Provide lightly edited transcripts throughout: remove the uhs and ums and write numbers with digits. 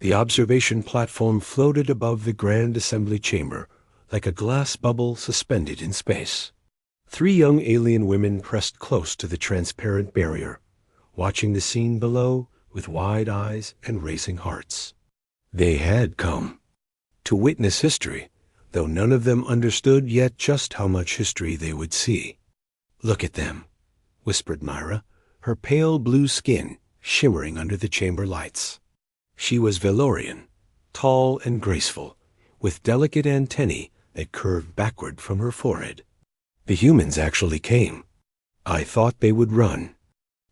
The observation platform floated above the Grand Assembly Chamber like a glass bubble suspended in space. 3 young alien women pressed close to the transparent barrier, watching the scene below with wide eyes and racing hearts. They had come to witness history, though none of them understood yet just how much history they would see. "Look at them," whispered Myra, her pale blue skin shimmering under the chamber lights. She was Valorian, tall and graceful, with delicate antennae that curved backward from her forehead. "The humans actually came. I thought they would run."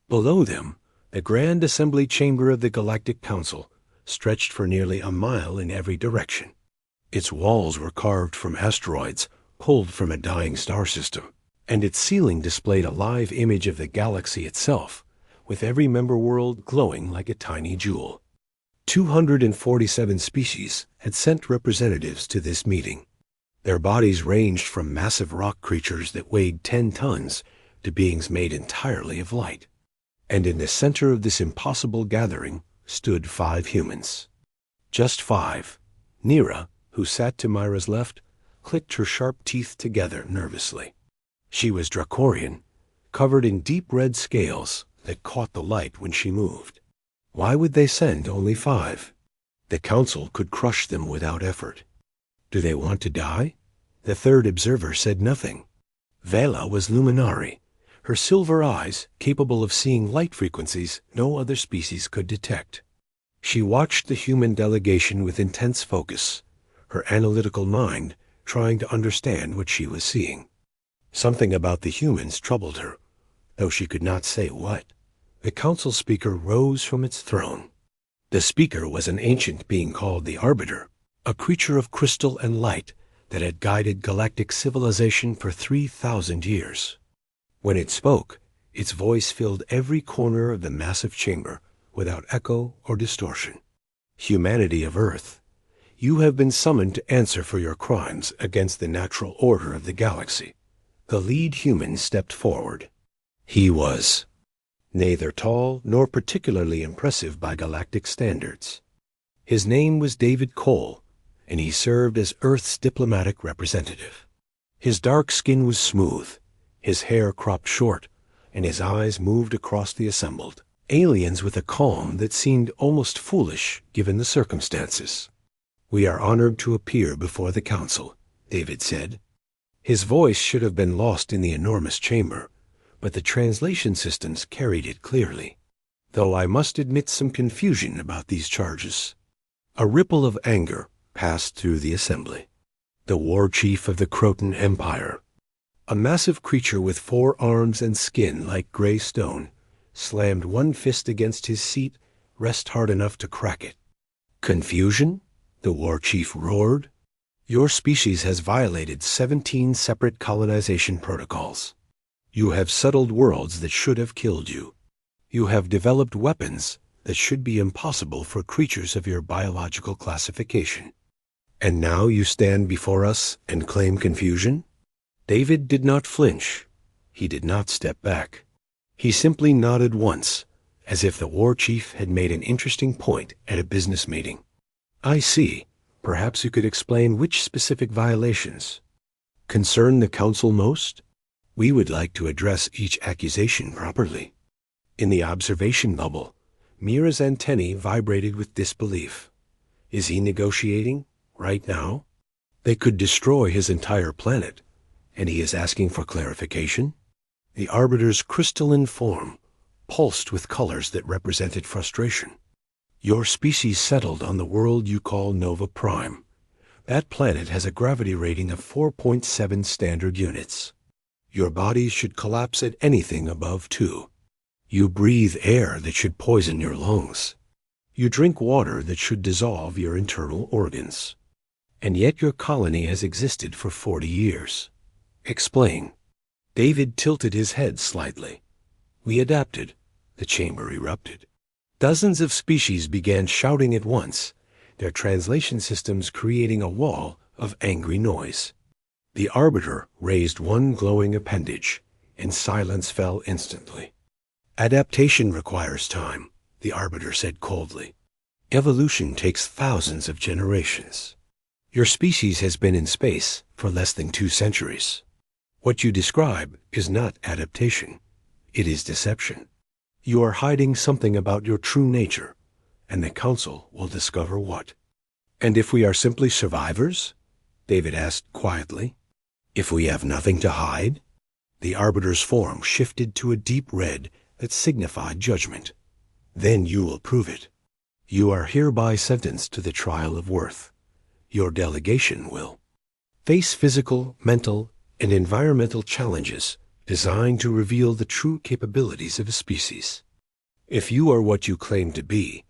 Below them, the Grand Assembly Chamber of the Galactic Council stretched for nearly a mile in every direction. Its walls were carved from asteroids pulled from a dying star system, and its ceiling displayed a live image of the galaxy itself, with every member world glowing like a tiny jewel. 247 species had sent representatives to this meeting. Their bodies ranged from massive rock creatures that weighed 10 tons to beings made entirely of light. And in the center of this impossible gathering stood 5 humans. Just 5. Nira, who sat to Myra's left, clicked her sharp teeth together nervously. She was Dracorian, covered in deep red scales that caught the light when she moved. Why would they send only 5? The council could crush them without effort. Do they want to die? The third observer said nothing. Vela was Luminari, her silver eyes capable of seeing light frequencies no other species could detect. She watched the human delegation with intense focus, her analytical mind trying to understand what she was seeing. Something about the humans troubled her, though she could not say what. The council speaker rose from its throne. The speaker was an ancient being called the Arbiter, a creature of crystal and light that had guided galactic civilization for 3,000 years. When it spoke, its voice filled every corner of the massive chamber without echo or distortion. "Humanity of Earth, you have been summoned to answer for your crimes against the natural order of the galaxy." The lead human stepped forward. He was neither tall nor particularly impressive by galactic standards. His name was David Cole, and he served as Earth's diplomatic representative. His dark skin was smooth, his hair cropped short, and his eyes moved across the assembled aliens with a calm that seemed almost foolish given the circumstances. "We are honored to appear before the council," David said. His voice should have been lost in the enormous chamber, but the translation systems carried it clearly. "Though I must admit some confusion about these charges." A ripple of anger passed through the assembly. The war chief of the Croton Empire, a massive creature with 4 arms and skin like gray stone, slammed one fist against his seat, rest hard enough to crack it. "Confusion?" the war chief roared. "Your species has violated 17 separate colonization protocols. You have settled worlds that should have killed you. You have developed weapons that should be impossible for creatures of your biological classification. And now you stand before us and claim confusion?" David did not flinch. He did not step back. He simply nodded once, as if the war chief had made an interesting point at a business meeting. "I see. Perhaps you could explain which specific violations concern the council most? We would like to address each accusation properly." In the observation bubble, Mira's antennae vibrated with disbelief. Is he negotiating right now? They could destroy his entire planet, and he is asking for clarification? The Arbiter's crystalline form pulsed with colors that represented frustration. "Your species settled on the world you call Nova Prime. That planet has a gravity rating of 4.7 standard units. Your bodies should collapse at anything above 2. You breathe air that should poison your lungs. You drink water that should dissolve your internal organs. And yet your colony has existed for 40 years. Explain." David tilted his head slightly. "We adapted." The chamber erupted. Dozens of species began shouting at once, their translation systems creating a wall of angry noise. The Arbiter raised one glowing appendage, and silence fell instantly. "Adaptation requires time," the Arbiter said coldly. Evolution takes thousands of generations. Your species has been in space for less than 2 centuries. What you describe is not adaptation. It is deception. You are hiding something about your true nature, and the Council will discover what. And if we are simply survivors? David asked quietly. If we have nothing to hide? The Arbiter's form shifted to a deep red that signified judgment. Then you will prove it. You are hereby sentenced to the trial of worth. Your delegation will face physical, mental, and environmental challenges designed to reveal the true capabilities of a species. If you are what you claim to be,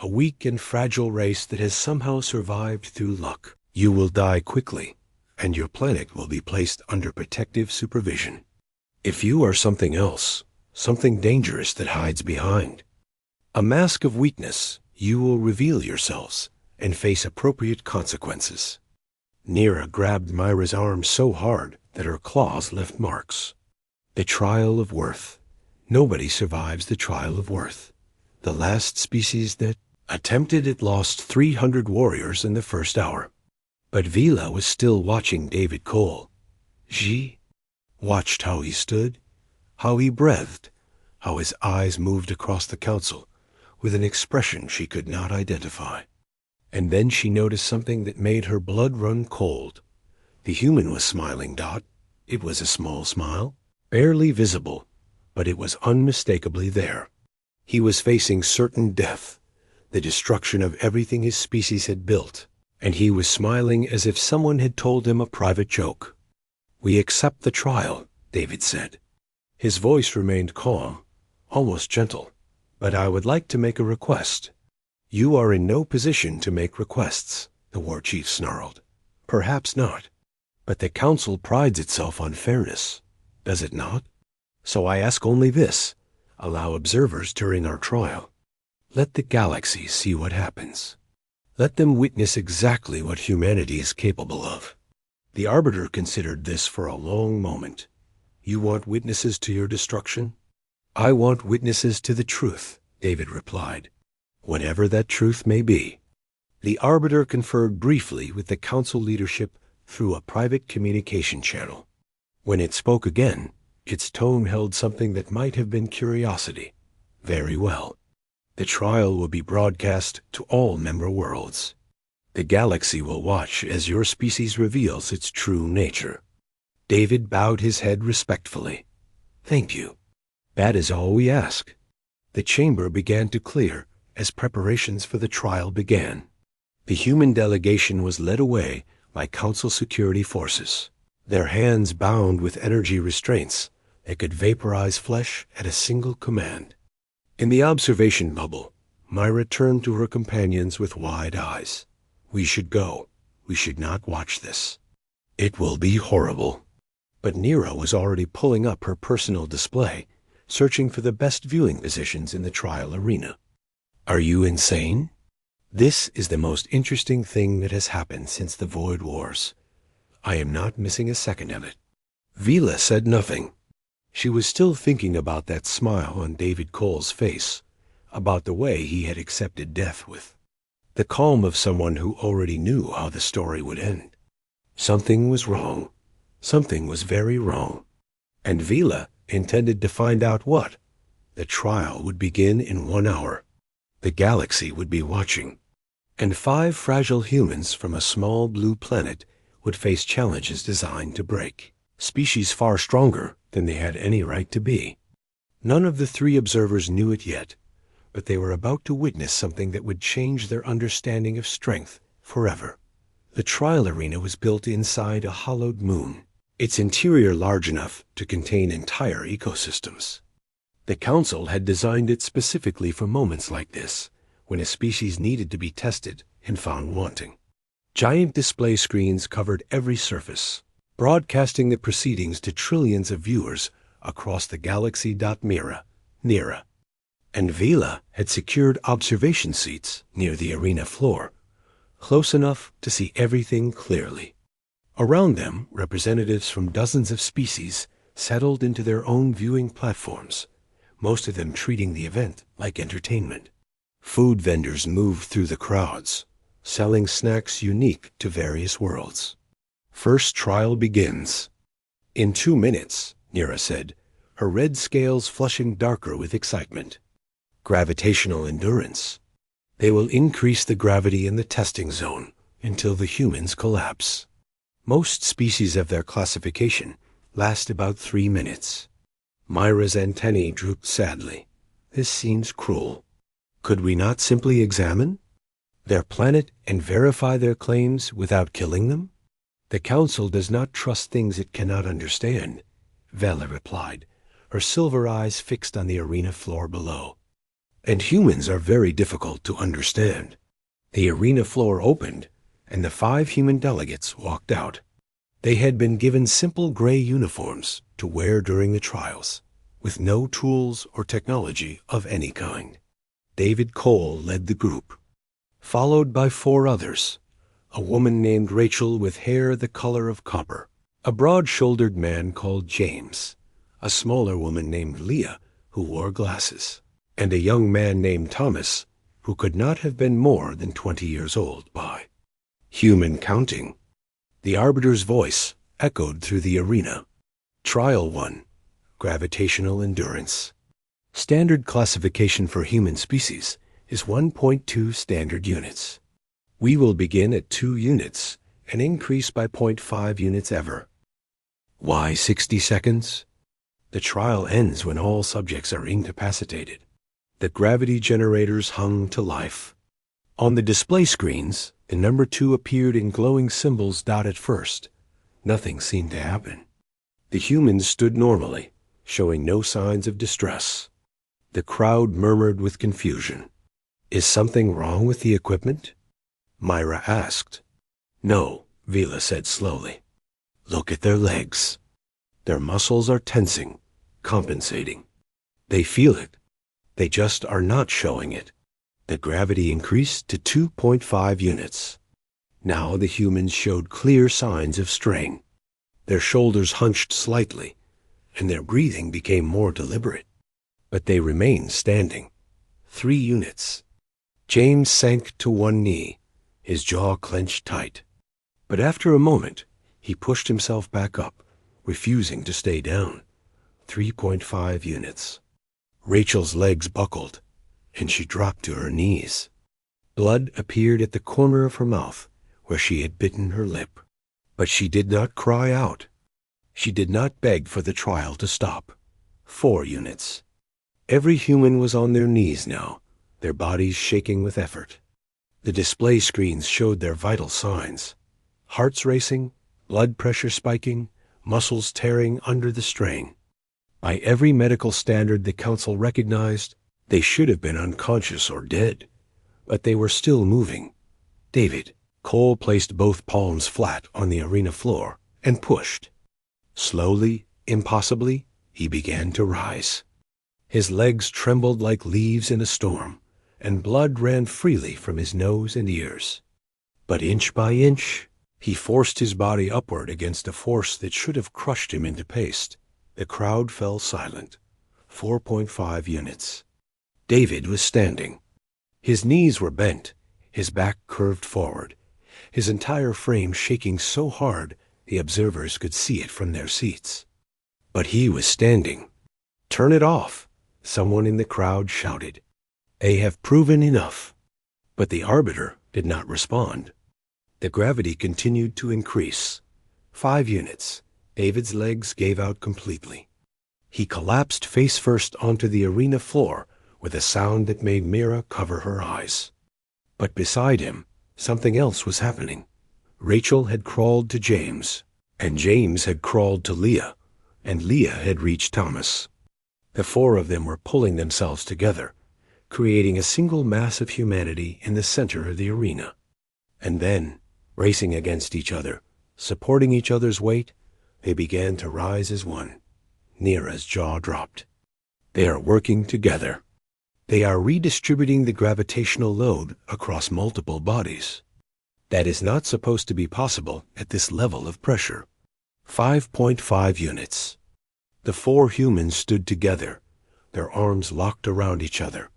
a weak and fragile race that has somehow survived through luck, you will die quickly, and your planet will be placed under protective supervision. If you are something else, something dangerous that hides behind a mask of weakness, you will reveal yourselves and face appropriate consequences. Nira grabbed Myra's arm so hard that her claws left marks. The trial of worth. Nobody survives the trial of worth. The last species that attempted it lost 300 warriors in the first hour. But Vila was still watching David Cole. She watched how he stood, how he breathed, how his eyes moved across the council with an expression she could not identify. And then she noticed something that made her blood run cold. The human was smiling, Dot. It was a small smile, barely visible, but it was unmistakably there. He was facing certain death, the destruction of everything his species had built, and he was smiling as if someone had told him a private joke. We accept the trial, David said. His voice remained calm, almost gentle. But I would like to make a request. You are in no position to make requests, the war chief snarled. Perhaps not. But the council prides itself on fairness, does it not? So I ask only this. Allow observers during our trial. Let the galaxy see what happens. Let them witness exactly what humanity is capable of. The Arbiter considered this for a long moment. You want witnesses to your destruction? I want witnesses to the truth, David replied, whatever that truth may be. The Arbiter conferred briefly with the council leadership through a private communication channel. When it spoke again, its tone held something that might have been curiosity. Very well. The trial will be broadcast to all member worlds. The galaxy will watch as your species reveals its true nature. David bowed his head respectfully. Thank you. That is all we ask. The chamber began to clear as preparations for the trial began. The human delegation was led away by council security forces, their hands bound with energy restraints that could vaporize flesh at a single command. In the observation bubble, Myra turned to her companions with wide eyes. We should go. We should not watch this. It will be horrible. But Nira was already pulling up her personal display, searching for the best viewing positions in the trial arena. Are you insane? This is the most interesting thing that has happened since the Void Wars. I am not missing a second of it. Vila said nothing. She was still thinking about that smile on David Cole's face, about the way he had accepted death with the calm of someone who already knew how the story would end. Something was wrong. Something was very wrong. And Vila intended to find out what. The trial would begin in 1 hour. The galaxy would be watching. And 5 fragile humans from a small blue planet would face challenges designed to break species far stronger than they had any right to be. None of the 3 observers knew it yet, but they were about to witness something that would change their understanding of strength forever. The trial arena was built inside a hollowed moon, its interior large enough to contain entire ecosystems. The Council had designed it specifically for moments like this, when a species needed to be tested and found wanting. Giant display screens covered every surface, broadcasting the proceedings to trillions of viewers across the galaxy. Nira and Vila had secured observation seats near the arena floor, close enough to see everything clearly. Around them, representatives from dozens of species settled into their own viewing platforms, most of them treating the event like entertainment. Food vendors moved through the crowds, selling snacks unique to various worlds. First trial begins. In 2 minutes, Nira said, her red scales flushing darker with excitement. Gravitational endurance. They will increase the gravity in the testing zone until the humans collapse. Most species of their classification last about 3 minutes. Myra's antennae drooped sadly. This seems cruel. Could we not simply examine their planet and verify their claims without killing them? The Council does not trust things it cannot understand, Vela replied, her silver eyes fixed on the arena floor below. And humans are very difficult to understand. The arena floor opened, and the 5 human delegates walked out. They had been given simple gray uniforms to wear during the trials, with no tools or technology of any kind. David Cole led the group, followed by 4 others, a woman named Rachel with hair the color of copper, a broad-shouldered man called James, a smaller woman named Leah who wore glasses, and a young man named Thomas who could not have been more than 20 years old by human counting. The Arbiter's voice echoed through the arena. Trial 1. Gravitational endurance. Standard classification for human species is 1.2 standard units. We will begin at 2 units and increase by 0.5 units ever. Why 60 seconds? The trial ends when all subjects are incapacitated. The gravity generators hung to life. On the display screens, the number 2 appeared in glowing symbols dotted first. Nothing seemed to happen. The humans stood normally, showing no signs of distress. The crowd murmured with confusion. Is something wrong with the equipment? Myra asked. No, Vela said slowly. Look at their legs. Their muscles are tensing, compensating. They feel it. They just are not showing it. The gravity increased to 2.5 units. Now the humans showed clear signs of strain. Their shoulders hunched slightly, and their breathing became more deliberate. But they remained standing. 3 units. James sank to one knee, his jaw clenched tight. But after a moment, he pushed himself back up, refusing to stay down. 3.5 units. Rachel's legs buckled, and she dropped to her knees. Blood appeared at the corner of her mouth, where she had bitten her lip. But she did not cry out. She did not beg for the trial to stop. 4 units. Every human was on their knees now, their bodies shaking with effort. The display screens showed their vital signs. Hearts racing, blood pressure spiking, muscles tearing under the strain. By every medical standard the Council recognized, they should have been unconscious or dead. But they were still moving. David, Cole placed both palms flat on the arena floor and pushed. Slowly, impossibly, he began to rise. His legs trembled like leaves in a storm, and blood ran freely from his nose and ears. But inch by inch, he forced his body upward against a force that should have crushed him into paste. The crowd fell silent. 4.5 units. David was standing. His knees were bent, his back curved forward, his entire frame shaking so hard the observers could see it from their seats. But he was standing. Turn it off, someone in the crowd shouted. They have proven enough. But the Arbiter did not respond. The gravity continued to increase. 5 units. David's legs gave out completely. He collapsed face first onto the arena floor with a sound that made Mira cover her eyes. But beside him, something else was happening. Rachel had crawled to James, and James had crawled to Leah, and Leah had reached Thomas. The 4 of them were pulling themselves together, creating a single mass of humanity in the center of the arena. And then, racing against each other, supporting each other's weight, they began to rise as one. Nira's jaw dropped. They are working together. They are redistributing the gravitational load across multiple bodies. That is not supposed to be possible at this level of pressure. 5.5 units. The 4 humans stood together, their arms locked around each other,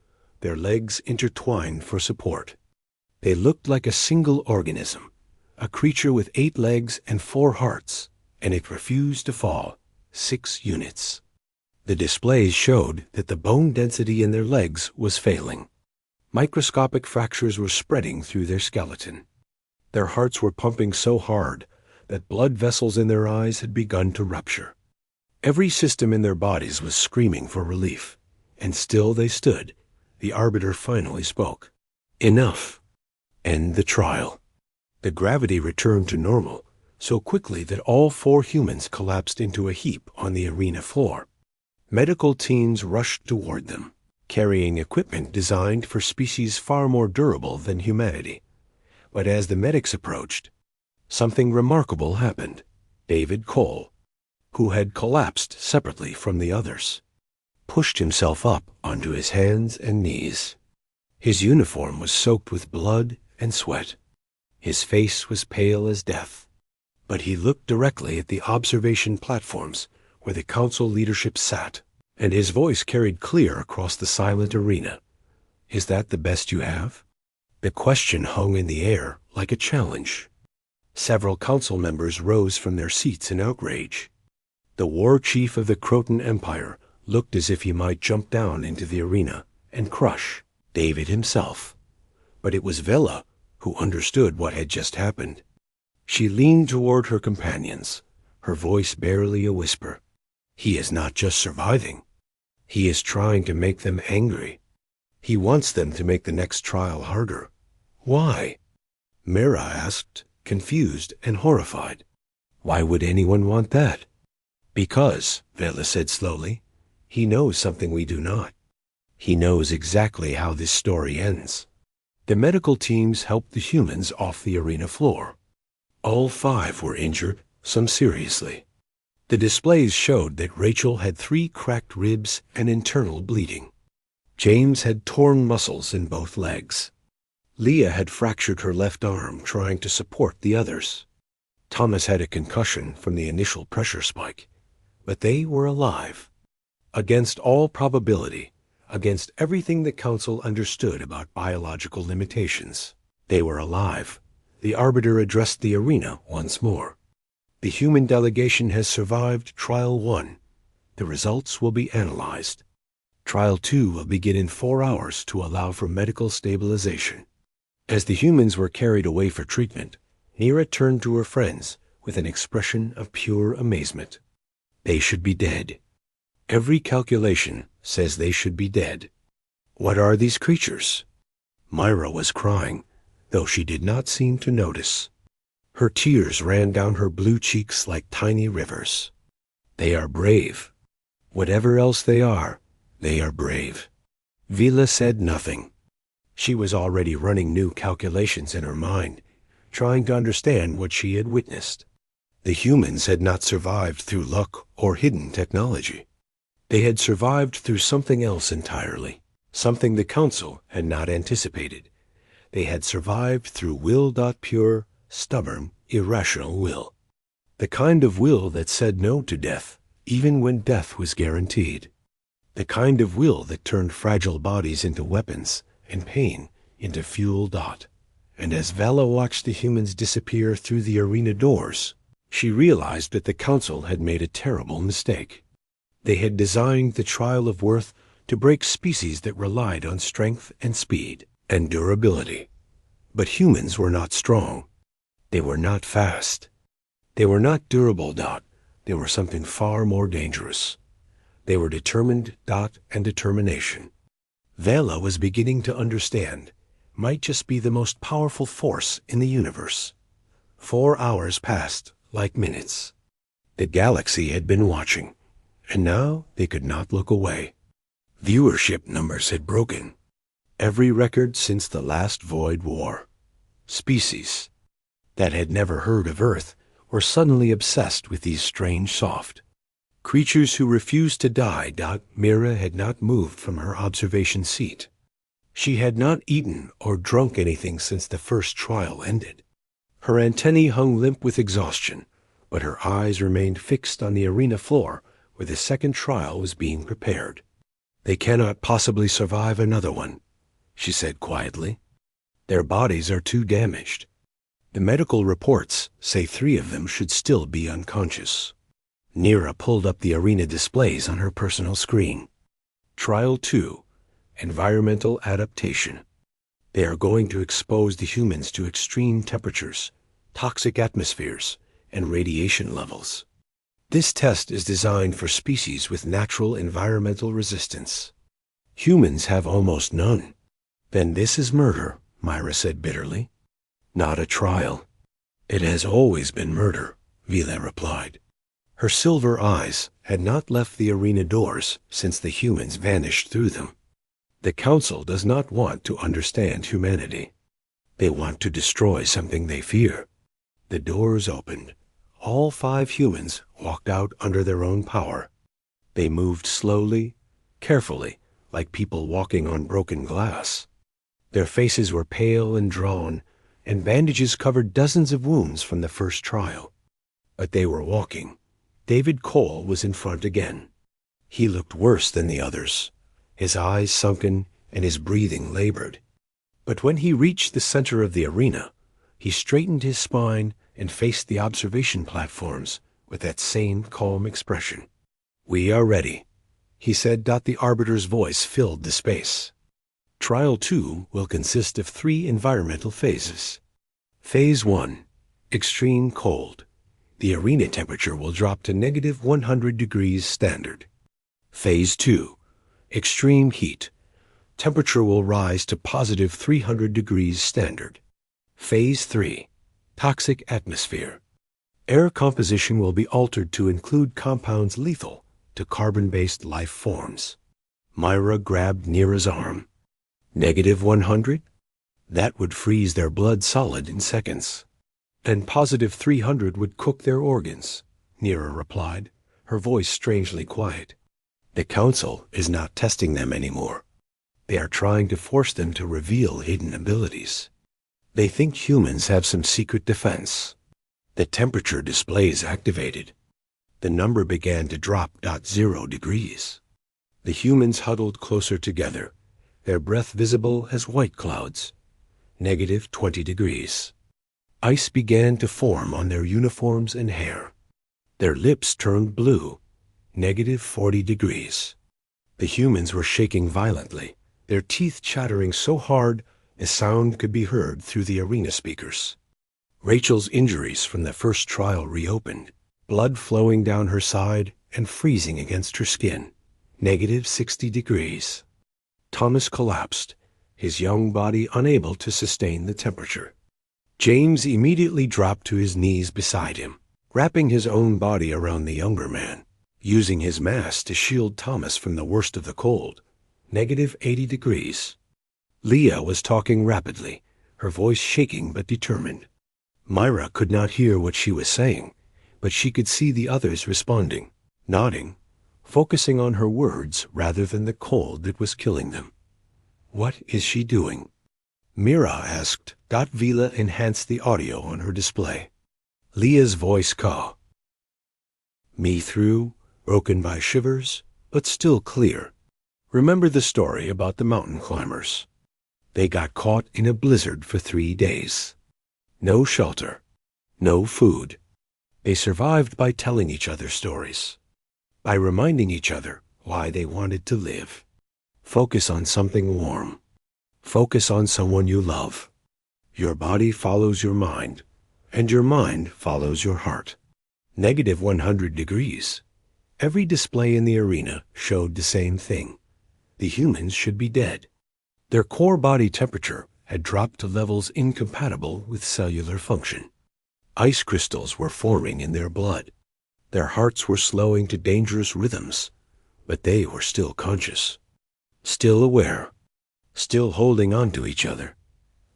their legs intertwined for support. They looked like a single organism, a creature with 8 legs and 4 hearts, and it refused to fall, 6 units. The displays showed that the bone density in their legs was failing. Microscopic fractures were spreading through their skeleton. Their hearts were pumping so hard that blood vessels in their eyes had begun to rupture. Every system in their bodies was screaming for relief, and still they stood. The arbiter finally spoke. Enough. End the trial. The gravity returned to normal so quickly that all 4 humans collapsed into a heap on the arena floor. Medical teams rushed toward them, carrying equipment designed for species far more durable than humanity. But as the medics approached, something remarkable happened. David Cole, who had collapsed separately from the others, pushed himself up onto his hands and knees. His uniform was soaked with blood and sweat. His face was pale as death, but he looked directly at the observation platforms where the council leadership sat, and his voice carried clear across the silent arena. Is that the best you have? The question hung in the air like a challenge. Several council members rose from their seats in outrage. The war chief of the Croton Empire looked as if he might jump down into the arena and crush David himself. But it was Vela who understood what had just happened. She leaned toward her companions, her voice barely a whisper. He is not just surviving. He is trying to make them angry. He wants them to make the next trial harder. Why? Mira asked, confused and horrified. Why would anyone want that? Because, Vela said slowly, he knows something we do not. He knows exactly how this story ends. The medical teams helped the humans off the arena floor. All 5 were injured, some seriously. The displays showed that Rachel had 3 cracked ribs and internal bleeding. James had torn muscles in both legs. Leah had fractured her left arm trying to support the others. Thomas had a concussion from the initial pressure spike. But they were alive. Against all probability, against everything the council understood about biological limitations, they were alive. The arbiter addressed the arena once more. The human delegation has survived Trial 1. The results will be analyzed. Trial 2 will begin in 4 hours to allow for medical stabilization. As the humans were carried away for treatment, Nira turned to her friends with an expression of pure amazement. They should be dead. Every calculation says they should be dead. What are these creatures? Myra was crying, though she did not seem to notice. Her tears ran down her blue cheeks like tiny rivers. They are brave. Whatever else they are brave. Vila said nothing. She was already running new calculations in her mind, trying to understand what she had witnessed. The humans had not survived through luck or hidden technology. They had survived through something else entirely, something the council had not anticipated. They had survived through will.pure, stubborn, irrational will. The kind of will that said no to death, even when death was guaranteed. The kind of will that turned fragile bodies into weapons and pain into fuel. And as Vala watched the humans disappear through the arena doors, she realized that the council had made a terrible mistake. They had designed the trial of worth to break species that relied on strength and speed and durability. But humans were not strong. They were not fast. They were not durable. They were something far more dangerous. They were determined. And determination. Vela was beginning to understand might just be the most powerful force in the universe. 4 hours passed like minutes. The galaxy had been watching, and now they could not look away. Viewership numbers had broken. Every record since the last Void War. Species that had never heard of Earth were suddenly obsessed with these strange soft creatures who refused to die. Mira had not moved from her observation seat. She had not eaten or drunk anything since the first trial ended. Her antennae hung limp with exhaustion, but her eyes remained fixed on the arena floor where the second trial was being prepared. They cannot possibly survive another one, she said quietly. Their bodies are too damaged. The medical reports say 3 of them should still be unconscious. Nira pulled up the arena displays on her personal screen. Trial 2, Environmental Adaptation. They are going to expose the humans to extreme temperatures, toxic atmospheres, and radiation levels. This test is designed for species with natural environmental resistance. Humans have almost none. Then this is murder, Myra said bitterly. Not a trial. It has always been murder, Vila replied. Her silver eyes had not left the arena doors since the humans vanished through them. The Council does not want to understand humanity. They want to destroy something they fear. The doors opened. All 5 humans walked out under their own power. They moved slowly, carefully, like people walking on broken glass. Their faces were pale and drawn, and bandages covered dozens of wounds from the first trial. But they were walking. David Cole was in front again. He looked worse than the others, his eyes sunken and his breathing labored. But when he reached the center of the arena, he straightened his spine and faced the observation platforms with that same calm expression. "We are ready," he said. The Arbiter's voice filled the space. Trial 2 will consist of 3 environmental phases. Phase 1, Extreme Cold. The arena temperature will drop to -100 degrees standard. Phase 2, Extreme Heat. Temperature will rise to +300 degrees standard. Phase 3, Toxic Atmosphere. Air composition will be altered to include compounds lethal to carbon-based life forms. Myra grabbed Nira's arm. -100? That would freeze their blood solid in seconds. Then +300 would cook their organs, Nira replied, her voice strangely quiet. The Council is not testing them anymore. They are trying to force them to reveal hidden abilities. They think humans have some secret defense. The temperature displays activated. The number began to drop. 0 degrees. The humans huddled closer together, their breath visible as white clouds. -20 degrees. Ice began to form on their uniforms and hair. Their lips turned blue. -40 degrees. The humans were shaking violently, their teeth chattering so hard a sound could be heard through the arena speakers. Rachel's injuries from the first trial reopened, blood flowing down her side and freezing against her skin. -60 degrees. Thomas collapsed, his young body unable to sustain the temperature. James immediately dropped to his knees beside him, wrapping his own body around the younger man, using his mask to shield Thomas from the worst of the cold. -80 degrees. Leah was talking rapidly, her voice shaking but determined. Myra could not hear what she was saying, but she could see the others responding, nodding, focusing on her words rather than the cold that was killing them. "What is she doing?" Mira asked. Vila enhanced the audio on her display. Leah's voice caught. "Me through, broken by shivers, but still clear. Remember the story about the mountain climbers? They got caught in a blizzard for 3 days. No shelter, no food. They survived by telling each other stories, by reminding each other why they wanted to live. Focus on something warm. Focus on someone you love. Your body follows your mind, and your mind follows your heart." -100 degrees. Every display in the arena showed the same thing. The humans should be dead. Their core body temperature had dropped to levels incompatible with cellular function. Ice crystals were forming in their blood. Their hearts were slowing to dangerous rhythms, but they were still conscious, still aware, still holding on to each other.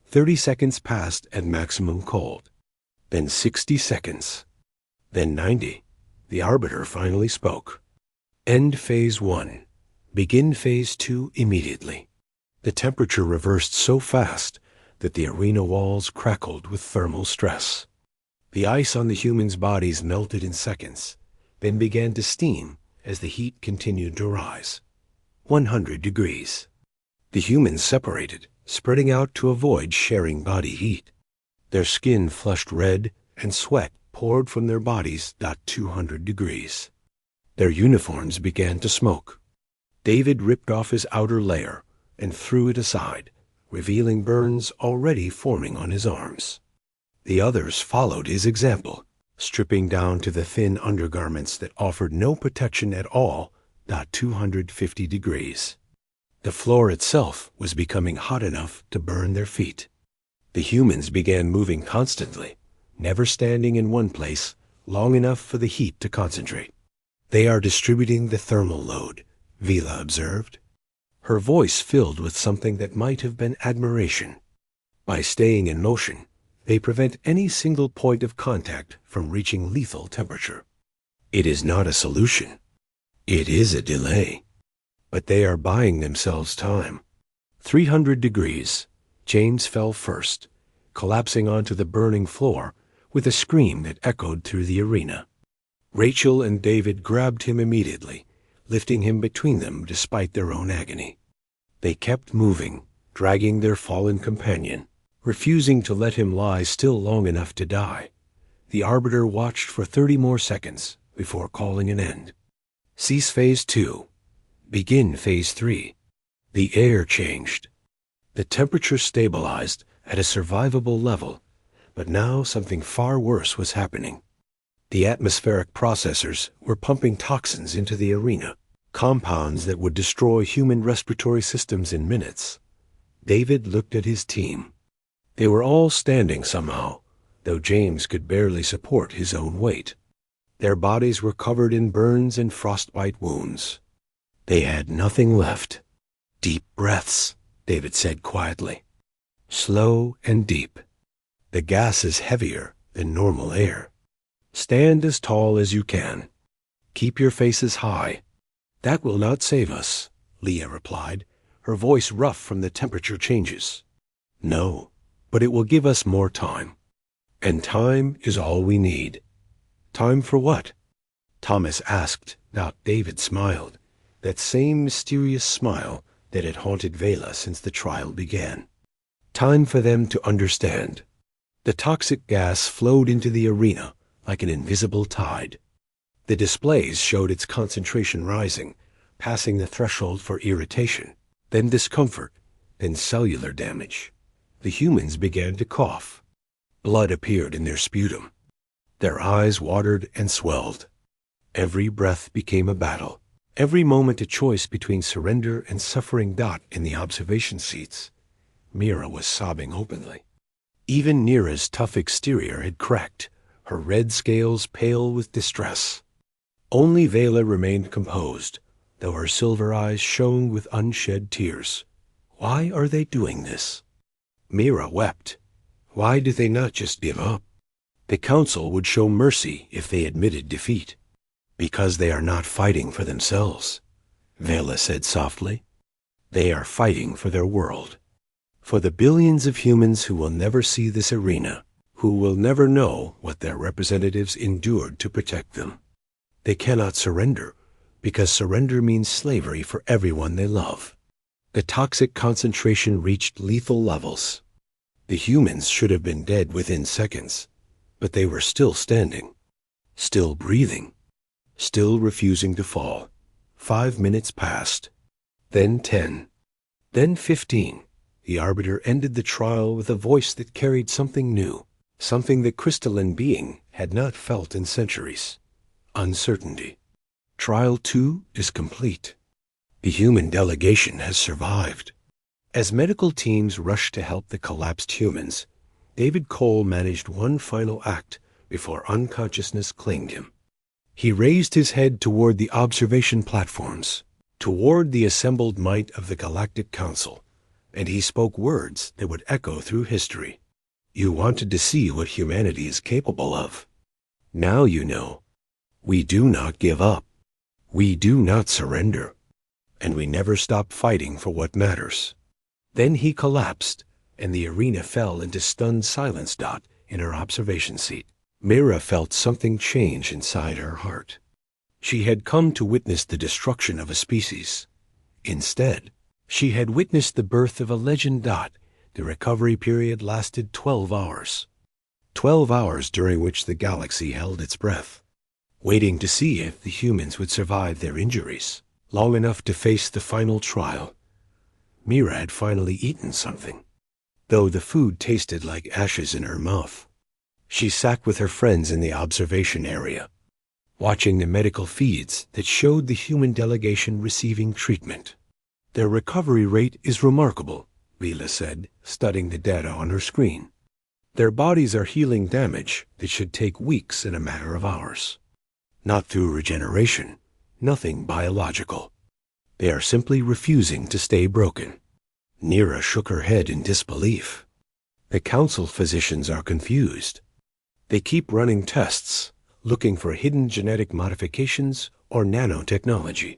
30 seconds passed at maximum cold, then 60 seconds, then 90. The Arbiter finally spoke. "End Phase 1. Begin Phase 2 immediately." The temperature reversed so fast that the arena walls crackled with thermal stress. The ice on the humans' bodies melted in seconds, then began to steam as the heat continued to rise. 100 degrees. The humans separated, spreading out to avoid sharing body heat. Their skin flushed red, and sweat poured from their bodies. 200 degrees. Their uniforms began to smoke. David ripped off his outer layer and threw it aside, revealing burns already forming on his arms. The others followed his example, stripping down to the thin undergarments that offered no protection at all. 250 degrees. The floor itself was becoming hot enough to burn their feet. The humans began moving constantly, never standing in one place long enough for the heat to concentrate. They are distributing the thermal load, Vila observed. Her voice filled with something that might have been admiration. By staying in motion, they prevent any single point of contact from reaching lethal temperature. It is not a solution. It is a delay. But they are buying themselves time. 300 degrees. James fell first, collapsing onto the burning floor with a scream that echoed through the arena. Rachel and David grabbed him immediately, lifting him between them despite their own agony. They kept moving, dragging their fallen companion, refusing to let him lie still long enough to die. The Arbiter watched for 30 more seconds before calling an end. Cease Phase 2. Begin Phase 3. The air changed. The temperature stabilized at a survivable level, but now something far worse was happening. The atmospheric processors were pumping toxins into the arena, compounds that would destroy human respiratory systems in minutes. David looked at his team. They were all standing somehow, though James could barely support his own weight. Their bodies were covered in burns and frostbite wounds. They had nothing left. Deep breaths, David said quietly. Slow and deep. The gas is heavier than normal air. Stand as tall as you can. Keep your faces high. That will not save us, Leah replied, her voice rough from the temperature changes. No, but it will give us more time. And time is all we need. Time for what? Thomas asked. David smiled, that same mysterious smile that had haunted Vela since the trial began. Time for them to understand. The toxic gas flowed into the arena like an invisible tide. The displays showed its concentration rising, passing the threshold for irritation, then discomfort, then cellular damage. The humans began to cough. Blood appeared in their sputum. Their eyes watered and swelled. Every breath became a battle. Every moment a choice between surrender and suffering. In the observation seats, Mira was sobbing openly. Even Nira's tough exterior had cracked, her red scales pale with distress. Only Vela remained composed, though her silver eyes shone with unshed tears. Why are they doing this? Mira wept. Why do they not just give up? The council would show mercy if they admitted defeat. Because they are not fighting for themselves, Vela said softly. They are fighting for their world. For the billions of humans who will never see this arena, who will never know what their representatives endured to protect them. They cannot surrender, because surrender means slavery for everyone they love. The toxic concentration reached lethal levels. The humans should have been dead within seconds, but they were still standing, still breathing, still refusing to fall. 5 minutes passed, then 10, then 15. The Arbiter ended the trial with a voice that carried something new, something the crystalline being had not felt in centuries. Uncertainty. Trial 2 is complete. The human delegation has survived. As medical teams rushed to help the collapsed humans, David Cole managed one final act before unconsciousness claimed him. He raised his head toward the observation platforms, toward the assembled might of the Galactic Council, and he spoke words that would echo through history. You wanted to see what humanity is capable of. Now you know. We do not give up. We do not surrender. And we never stop fighting for what matters. Then he collapsed, and the arena fell into stunned silence. In her observation seat, Mira felt something change inside her heart. She had come to witness the destruction of a species. Instead, she had witnessed the birth of a legend. The recovery period lasted 12 hours. 12 hours during which the galaxy held its breath, waiting to see if the humans would survive their injuries long enough to face the final trial. Mira had finally eaten something, though the food tasted like ashes in her mouth. She sat with her friends in the observation area, watching the medical feeds that showed the human delegation receiving treatment. Their recovery rate is remarkable, Vila said, studying the data on her screen. Their bodies are healing damage that should take weeks in a matter of hours. Not through regeneration, nothing biological. They are simply refusing to stay broken. Nira shook her head in disbelief. The council physicians are confused. They keep running tests, looking for hidden genetic modifications or nanotechnology.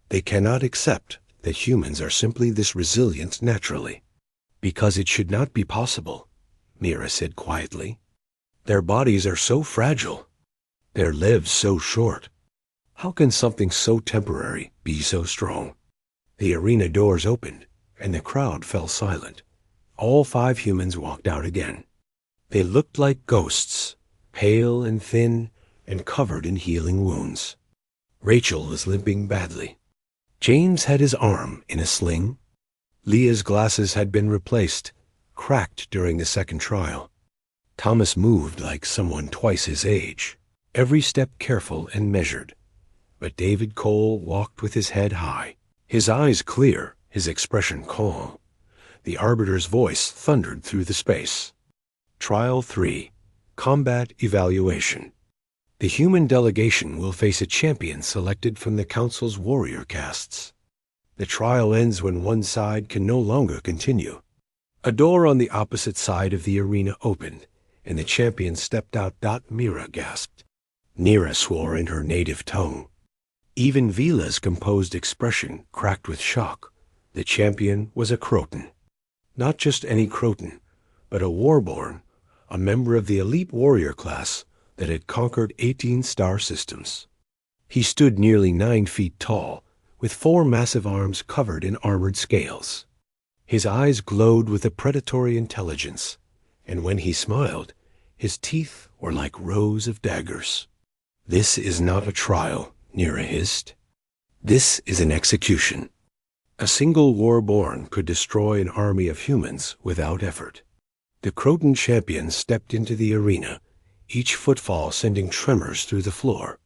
They cannot accept that humans are simply this resilient naturally. Because it should not be possible, Mira said quietly. Their bodies are so fragile. Their lives so short. How can something so temporary be so strong? The arena doors opened, and the crowd fell silent. All 5 humans walked out again. They looked like ghosts, pale and thin, and covered in healing wounds. Rachel was limping badly. James had his arm in a sling. Leah's glasses had been replaced, cracked during the second trial. Thomas moved like someone twice his age, every step careful and measured. But David Cole walked with his head high, his eyes clear, his expression calm. The Arbiter's voice thundered through the space. Trial 3. Combat Evaluation. The human delegation will face a champion selected from the Council's warrior castes. The trial ends when one side can no longer continue. A door on the opposite side of the arena opened, and the champion stepped out. Mira gasped. Nira swore in her native tongue. Even Vila's composed expression cracked with shock. The champion was a Croton. Not just any Croton, but a warborn, a member of the elite warrior class that had conquered 18 star systems. He stood nearly 9 feet tall, with 4 massive arms covered in armored scales. His eyes glowed with a predatory intelligence, and when he smiled, his teeth were like rows of daggers. This is not a trial, Nira hissed. This is an execution. A single warborn could destroy an army of humans without effort. The Croton champion stepped into the arena, each footfall sending tremors through the floor.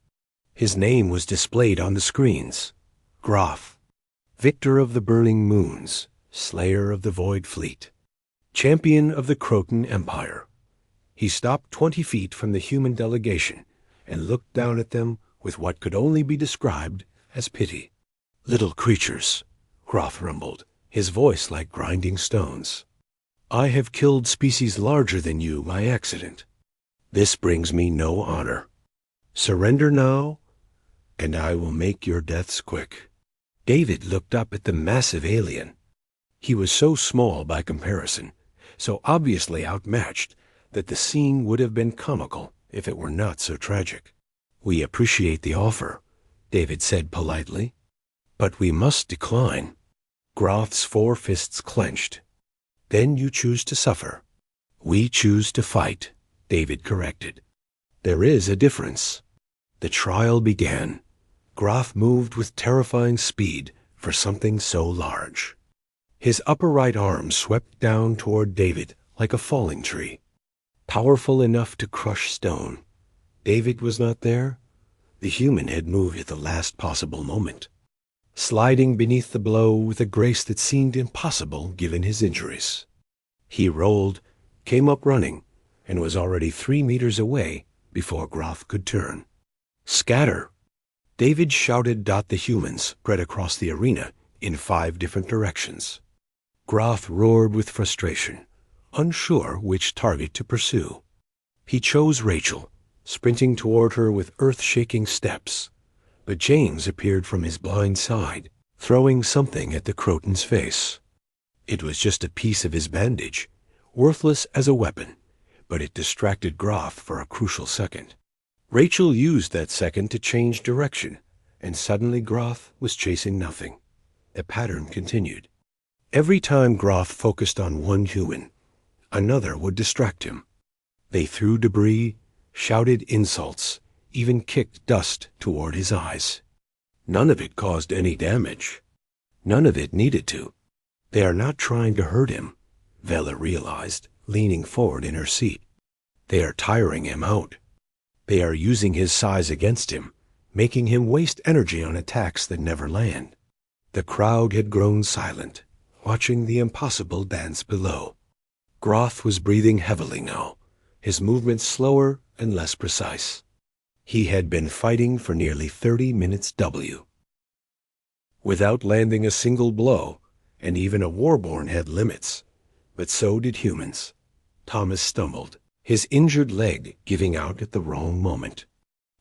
His name was displayed on the screens. Groth, Victor of the Burning Moons, Slayer of the Void Fleet, Champion of the Croton Empire. He stopped 20 feet from the human delegation and looked down at them with what could only be described as pity. Little creatures, Groth rumbled, his voice like grinding stones. I have killed species larger than you by accident. This brings me no honor. Surrender now, and I will make your deaths quick. David looked up at the massive alien. He was so small by comparison, so obviously outmatched, that the scene would have been comical if it were not so tragic. We appreciate the offer, David said politely, but we must decline. Groth's 4 fists clenched. Then you choose to suffer. We choose to fight, David corrected. There is a difference. The trial began. Groth moved with terrifying speed for something so large. His upper right arm swept down toward David like a falling tree, powerful enough to crush stone. David was not there. The human had moved at the last possible moment, sliding beneath the blow with a grace that seemed impossible given his injuries. He rolled, came up running, and was already 3 meters away before Groth could turn. Scatter! David shouted. The humans spread across the arena in 5 different directions. Groth roared with frustration, unsure which target to pursue. He chose Rachel, sprinting toward her with earth-shaking steps, but James appeared from his blind side, throwing something at the Croton's face. It was just a piece of his bandage, worthless as a weapon, but it distracted Groth for a crucial second. Rachel used that second to change direction, and suddenly Groth was chasing nothing. The pattern continued. Every time Groth focused on one human, another would distract him. They threw debris, shouted insults, even kicked dust toward his eyes. None of it caused any damage. None of it needed to. They are not trying to hurt him, Vela realized, leaning forward in her seat. They are tiring him out. They are using his size against him, making him waste energy on attacks that never land. The crowd had grown silent, watching the impossible dance below. Groth was breathing heavily now, his movements slower and less precise. He had been fighting for nearly 30 minutes without landing a single blow, and even a warborn had limits. But so did humans. Thomas stumbled, his injured leg giving out at the wrong moment.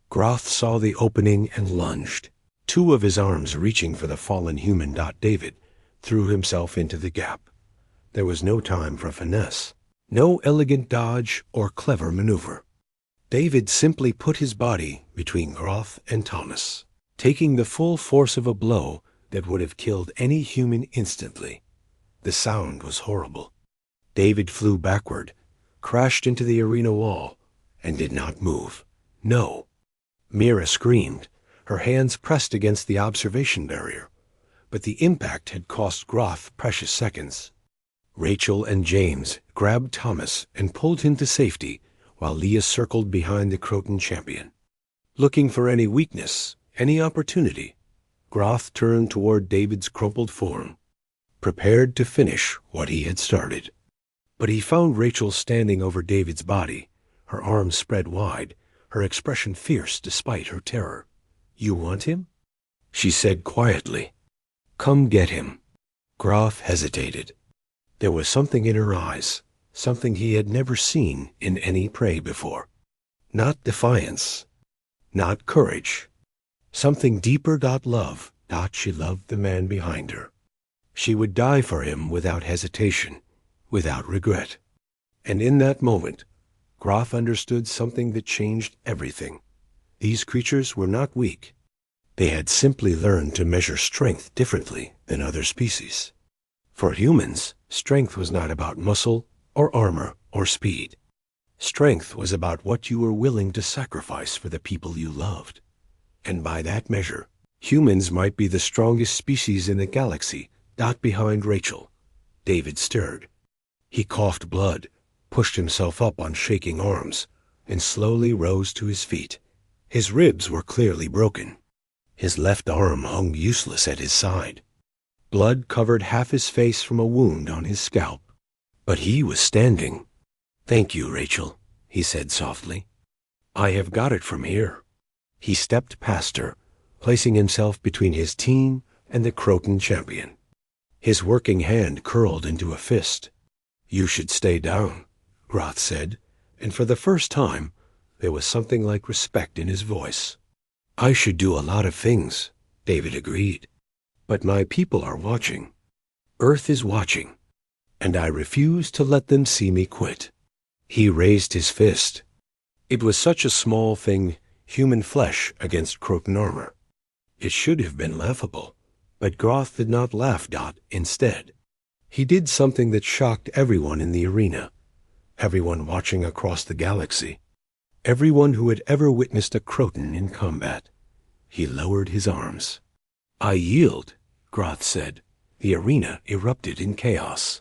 Groth saw the opening and lunged, two of his arms reaching for the fallen human. David threw himself into the gap. There was no time for finesse, no elegant dodge or clever maneuver. David simply put his body between Groth and Thomas, taking the full force of a blow that would have killed any human instantly. The sound was horrible. David flew backward, crashed into the arena wall, and did not move. No. Mira screamed, her hands pressed against the observation barrier. But the impact had cost Groth precious seconds. Rachel and James grabbed Thomas and pulled him to safety, while Leah circled behind the Croton champion. Looking for any weakness, any opportunity, Groth turned toward David's crumpled form, prepared to finish what he had started. But he found Rachel standing over David's body, her arms spread wide, her expression fierce despite her terror. "You want him?" she said quietly. "Come get him." Groth hesitated. There was something in her eyes, something he had never seen in any prey before. Not defiance, not courage. Something deeper. Love. She loved the man behind her. She would die for him without hesitation, without regret. And in that moment, Groth understood something that changed everything. These creatures were not weak. They had simply learned to measure strength differently than other species. For humans, strength was not about muscle or armor or speed. Strength was about what you were willing to sacrifice for the people you loved. And by that measure, humans might be the strongest species in the galaxy. Behind Rachel, David stirred. He coughed blood, pushed himself up on shaking arms, and slowly rose to his feet. His ribs were clearly broken. His left arm hung useless at his side. Blood covered half his face from a wound on his scalp. But he was standing. "Thank you, Rachel," he said softly. "I have got it from here." He stepped past her, placing himself between his team and the Croton champion. His working hand curled into a fist. "You should stay down," Groth said, and for the first time, there was something like respect in his voice. "I should do a lot of things," David agreed. "But my people are watching. Earth is watching, and I refuse to let them see me quit." He raised his fist. It was such a small thing, human flesh against Croton armor. It should have been laughable, but Groth did not laugh. Instead, he did something that shocked everyone in the arena, everyone watching across the galaxy, everyone who had ever witnessed a Croton in combat. He lowered his arms. "I yield," Groth said. The arena erupted in chaos.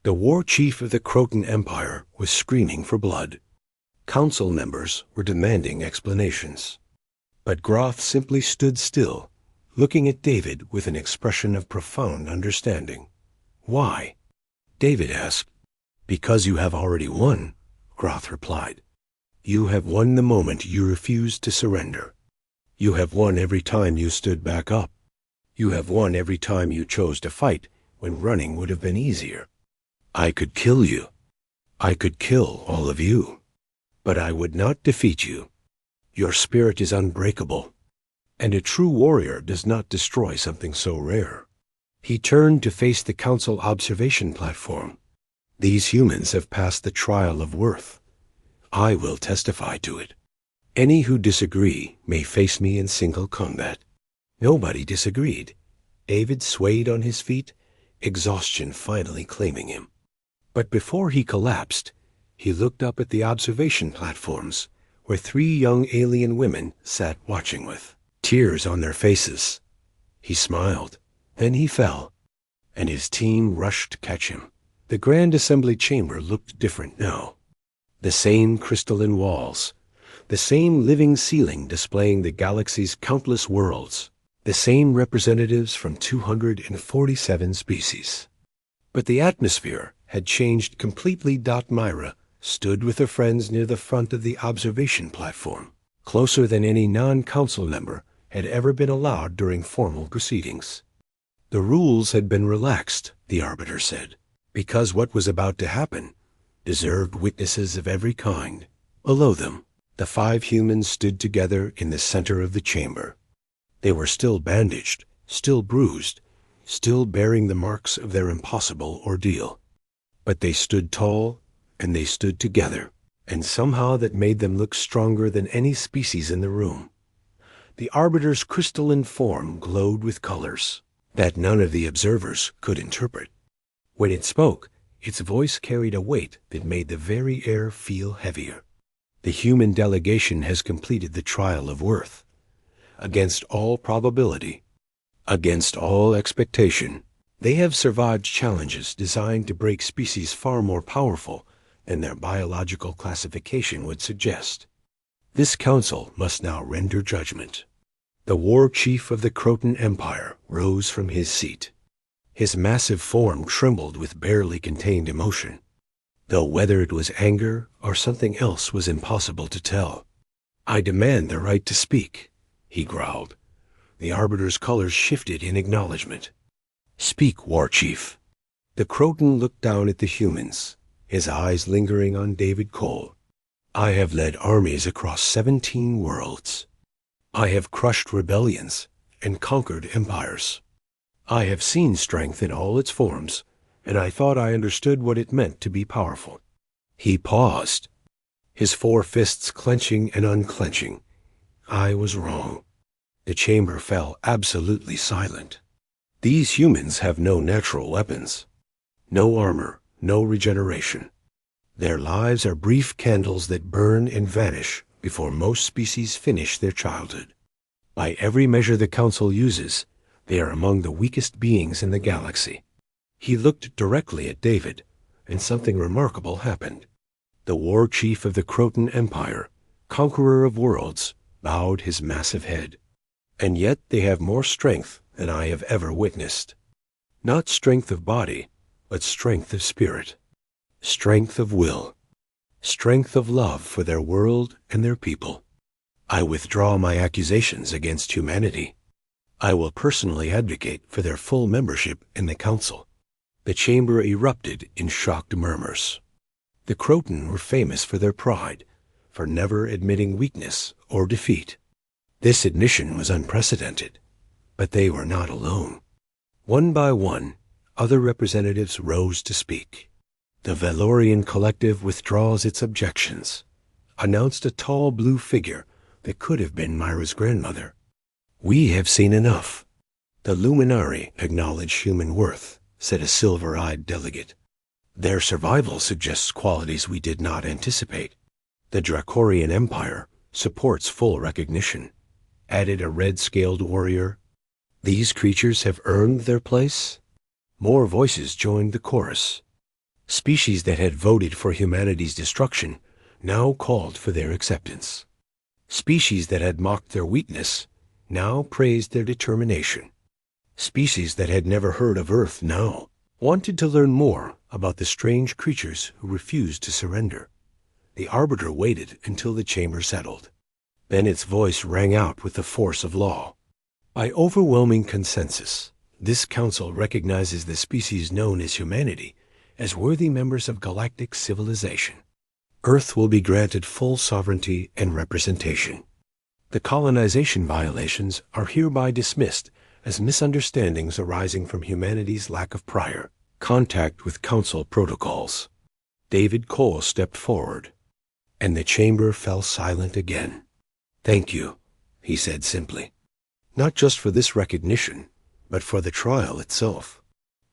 The war chief of the Croton Empire was screaming for blood. Council members were demanding explanations. But Groth simply stood still, looking at David with an expression of profound understanding. "Why?" David asked. "Because you have already won," Groth replied. "You have won the moment you refused to surrender. You have won every time you stood back up. You have won every time you chose to fight when running would have been easier. I could kill you. I could kill all of you. But I would not defeat you. Your spirit is unbreakable, and a true warrior does not destroy something so rare." He turned to face the council observation platform. "These humans have passed the trial of worth. I will testify to it. Any who disagree may face me in single combat." Nobody disagreed. David swayed on his feet, exhaustion finally claiming him. But before he collapsed, he looked up at the observation platforms where 3 young alien women sat watching with tears on their faces. He smiled. Then he fell, and his team rushed to catch him. The Grand Assembly Chamber looked different now. The same crystalline walls, the same living ceiling displaying the galaxy's countless worlds, the same representatives from 247 species. But the atmosphere had changed completely. Myra stood with her friends near the front of the observation platform, closer than any non-council member had ever been allowed during formal proceedings. The rules had been relaxed, the Arbiter said, because what was about to happen deserved witnesses of every kind. Below them, the 5 humans stood together in the center of the chamber. They were still bandaged, still bruised, still bearing the marks of their impossible ordeal. But they stood tall, and they stood together, and somehow that made them look stronger than any species in the room. The Arbiter's crystalline form glowed with colors that none of the observers could interpret. When it spoke, its voice carried a weight that made the very air feel heavier. The human delegation has completed the trial of worth. Against all probability, against all expectation, they have survived challenges designed to break species far more powerful than their biological classification would suggest. This council must now render judgment. The war chief of the Croton Empire rose from his seat. His massive form trembled with barely contained emotion, though whether it was anger or something else was impossible to tell. "I demand the right to speak," he growled. The Arbiter's colors shifted in acknowledgement. "Speak, War Chief." The Croton looked down at the humans, his eyes lingering on David Cole. "I have led armies across 17 worlds. I have crushed rebellions and conquered empires. I have seen strength in all its forms, and I thought I understood what it meant to be powerful." He paused, his 4 fists clenching and unclenching. "I was wrong." The chamber fell absolutely silent. These humans have no natural weapons, no armor, no regeneration. Their lives are brief candles that burn and vanish before most species finish their childhood. By every measure the Council uses, they are among the weakest beings in the galaxy. He looked directly at David, and something remarkable happened. The war chief of the Croton Empire, conqueror of worlds, bowed his massive head. "And yet they have more strength than I have ever witnessed. Not strength of body, but strength of spirit, strength of will, strength of love for their world and their people. I withdraw my accusations against humanity. I will personally advocate for their full membership in the Council." The chamber erupted in shocked murmurs. The Croton were famous for their pride, for never admitting weakness or defeat. This admission was unprecedented, but they were not alone. One by one, other representatives rose to speak. "The Valorian Collective withdraws its objections," announced a tall blue figure that could have been Myra's grandmother. "We have seen enough." "The Luminari acknowledge human worth," said a silver-eyed delegate. "Their survival suggests qualities we did not anticipate." "The Dracorian Empire supports full recognition," added a red-scaled warrior. "These creatures have earned their place." More voices joined the chorus. Species that had voted for humanity's destruction now called for their acceptance. Species that had mocked their weakness now praised their determination. Species that had never heard of Earth now wanted to learn more about the strange creatures who refused to surrender. The Arbiter waited until the chamber settled. Then its voice rang out with the force of law. "By overwhelming consensus, this council recognizes the species known as humanity as worthy members of galactic civilization. Earth will be granted full sovereignty and representation. The colonization violations are hereby dismissed as misunderstandings arising from humanity's lack of prior contact with Council protocols." David Cole stepped forward, and the chamber fell silent again. "Thank you," he said simply. "Not just for this recognition, but for the trial itself.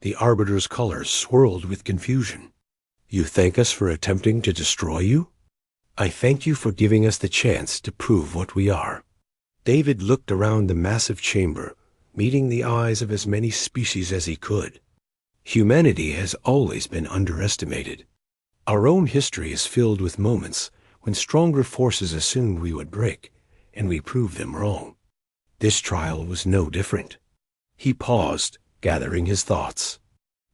The Arbiter's colors swirled with confusion. "You thank us for attempting to destroy you?" "I thank you for giving us the chance to prove what we are." David looked around the massive chamber, meeting the eyes of as many species as he could. Humanity has always been underestimated. Our own history is filled with moments when stronger forces assumed we would break, and we proved them wrong. This trial was no different. He paused, gathering his thoughts.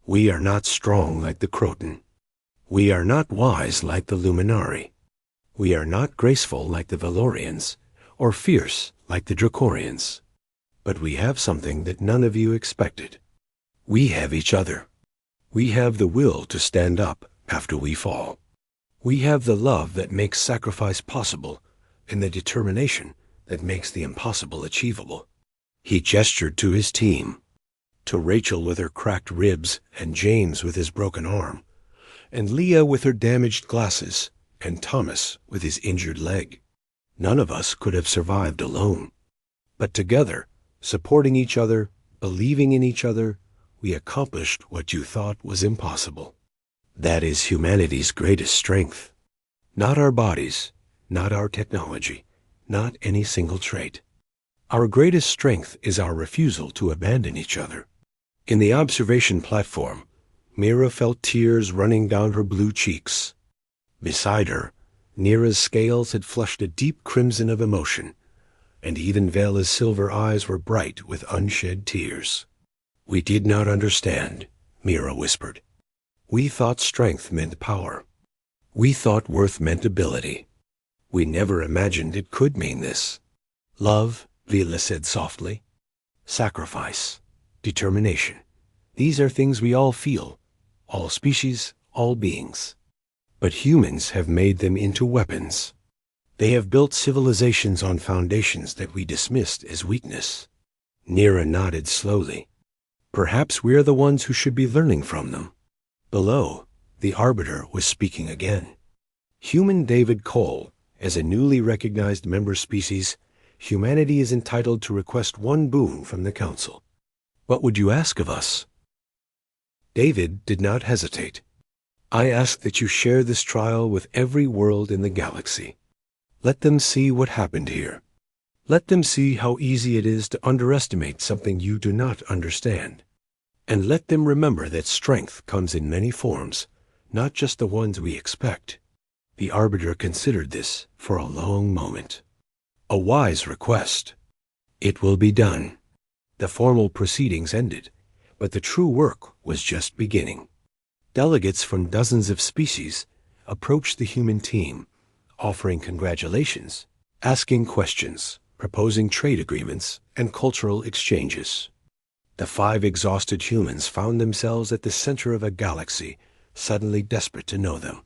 "We are not strong like the Croton. We are not wise like the Luminari. We are not graceful like the Valorians, or fierce like the Dracorians. But we have something that none of you expected. We have each other. We have the will to stand up after we fall. We have the love that makes sacrifice possible, and the determination that makes the impossible achievable." He gestured to his team, to Rachel with her cracked ribs and James with his broken arm, and Leah with her damaged glasses, and Thomas with his injured leg. None of us could have survived alone. But together, supporting each other, believing in each other, we accomplished what you thought was impossible. That is humanity's greatest strength. Not our bodies, not our technology, not any single trait. Our greatest strength is our refusal to abandon each other. In the observation platform, Mira felt tears running down her blue cheeks. Beside her, Nira's scales had flushed a deep crimson of emotion, and even Vela's silver eyes were bright with unshed tears. "We did not understand," Mira whispered. "We thought strength meant power. We thought worth meant ability. We never imagined it could mean this. Love," Vela said softly. "Sacrifice. Determination. These are things we all feel. All species, all beings. But humans have made them into weapons. They have built civilizations on foundations that we dismissed as weakness." Nira nodded slowly. "Perhaps we're the ones who should be learning from them." Below, the Arbiter was speaking again. "Human David Cole, as a newly recognized member species, humanity is entitled to request one boon from the Council." "What would you ask of us?" David did not hesitate. "I ask that you share this trial with every world in the galaxy. Let them see what happened here. Let them see how easy it is to underestimate something you do not understand. And let them remember that strength comes in many forms, not just the ones we expect." The Arbiter considered this for a long moment. "A wise request. It will be done." The formal proceedings ended, but the true work was just beginning. Delegates from dozens of species approached the human team, offering congratulations, asking questions, proposing trade agreements, and cultural exchanges. The 5 exhausted humans found themselves at the center of a galaxy, suddenly desperate to know them.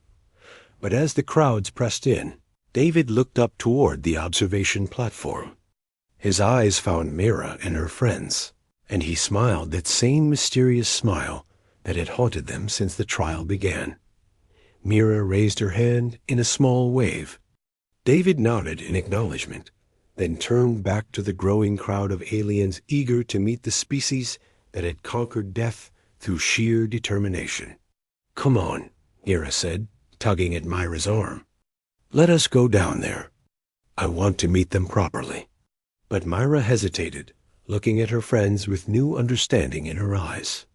But as the crowds pressed in, David looked up toward the observation platform. His eyes found Mira and her friends, and he smiled that same mysterious smile that had haunted them since the trial began. Mira raised her hand in a small wave. David nodded in acknowledgement, then turned back to the growing crowd of aliens eager to meet the species that had conquered death through sheer determination. "Come on," Mira said, tugging at Myra's arm. "Let us go down there. I want to meet them properly." But Myra hesitated, looking at her friends with new understanding in her eyes.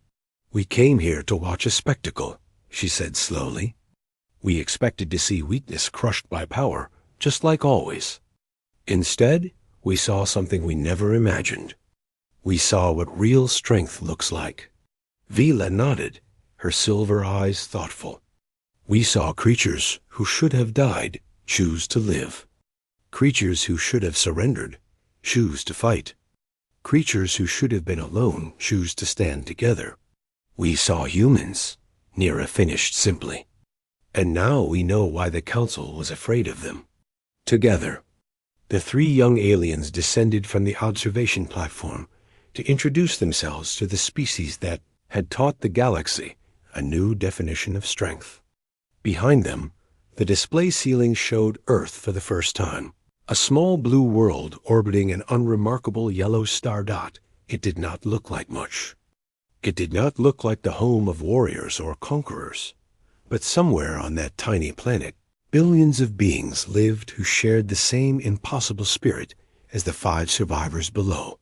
"We came here to watch a spectacle," she said slowly. "We expected to see weakness crushed by power, just like always. Instead, we saw something we never imagined. We saw what real strength looks like." Vela nodded, her silver eyes thoughtful. "We saw creatures who should have died choose to live. Creatures who should have surrendered choose to fight. Creatures who should have been alone choose to stand together. We saw humans," Nira finished simply. "And now we know why the Council was afraid of them." Together, the 3 young aliens descended from the observation platform to introduce themselves to the species that had taught the galaxy a new definition of strength. Behind them, the display ceiling showed Earth for the first time, a small blue world orbiting an unremarkable yellow star dot. It did not look like much. It did not look like the home of warriors or conquerors, but somewhere on that tiny planet, billions of beings lived who shared the same impossible spirit as the 5 survivors below.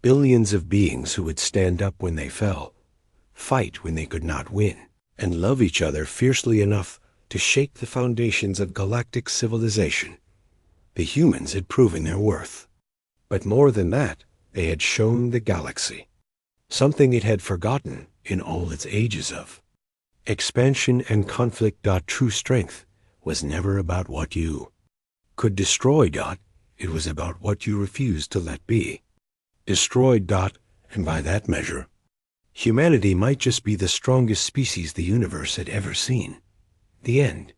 Billions of beings who would stand up when they fell, fight when they could not win, and love each other fiercely enough to shake the foundations of galactic civilization. The humans had proven their worth. But more than that, they had shown the galaxy something it had forgotten in all its ages of expansion and conflict. True strength was never about what you could destroy. It was about what you refused to let be destroyed. And by that measure, humanity might just be the strongest species the universe had ever seen. The end.